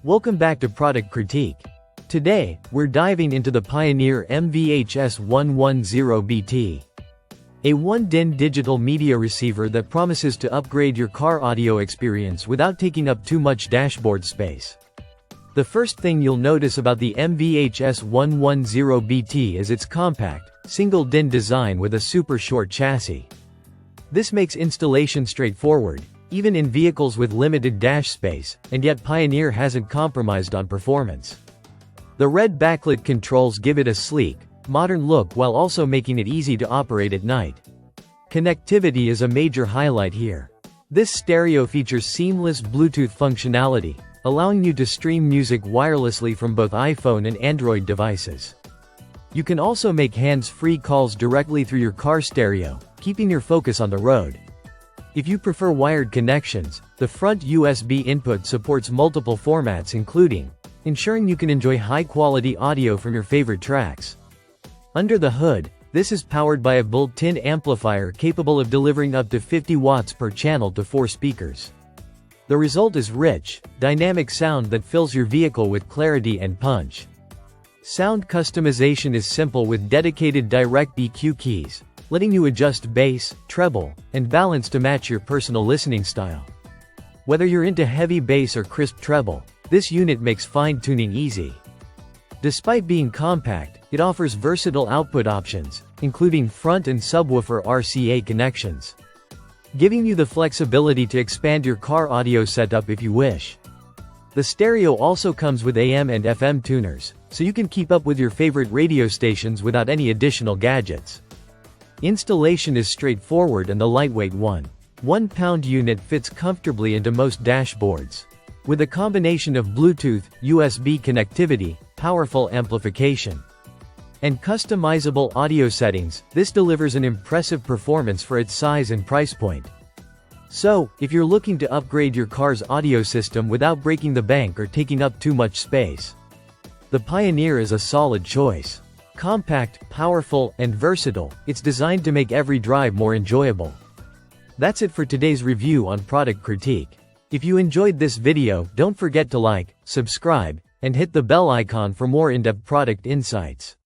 Welcome back to Product Critique. Today, we're diving into the Pioneer MVH-S110BT. A 1-DIN digital media receiver that promises to upgrade your car audio experience without taking up too much dashboard space. The first thing you'll notice about the MVH-S110BT is its compact, single-DIN design with a super short chassis. This makes installation straightforward, even in vehicles with limited dash space, and yet Pioneer hasn't compromised on performance. The red backlit controls give it a sleek, modern look while also making it easy to operate at night. Connectivity is a major highlight here. This stereo features seamless Bluetooth functionality, allowing you to stream music wirelessly from both iPhone and Android devices. You can also make hands-free calls directly through your car stereo, keeping your focus on the road. If you prefer wired connections, the front USB input supports multiple formats including, ensuring you can enjoy high-quality audio from your favorite tracks. Under the hood, this is powered by a built-in amplifier capable of delivering up to 50 watts per channel to 4 speakers. The result is rich, dynamic sound that fills your vehicle with clarity and punch. Sound customization is simple with dedicated direct EQ keys, letting you adjust bass, treble, and balance to match your personal listening style. Whether you're into heavy bass or crisp treble, this unit makes fine-tuning easy. Despite being compact, it offers versatile output options, including front and subwoofer RCA connections, giving you the flexibility to expand your car audio setup if you wish. The stereo also comes with AM and FM tuners, so you can keep up with your favorite radio stations without any additional gadgets. Installation is straightforward and the lightweight 1 pound unit fits comfortably into most dashboards. With a combination of Bluetooth, USB connectivity, powerful amplification, and customizable audio settings, this delivers an impressive performance for its size and price point. So, if you're looking to upgrade your car's audio system without breaking the bank or taking up too much space, the Pioneer is a solid choice. Compact, powerful, and versatile, it's designed to make every drive more enjoyable. That's it for today's review on Product Critique. If you enjoyed this video, don't forget to like, subscribe, and hit the bell icon for more in-depth product insights.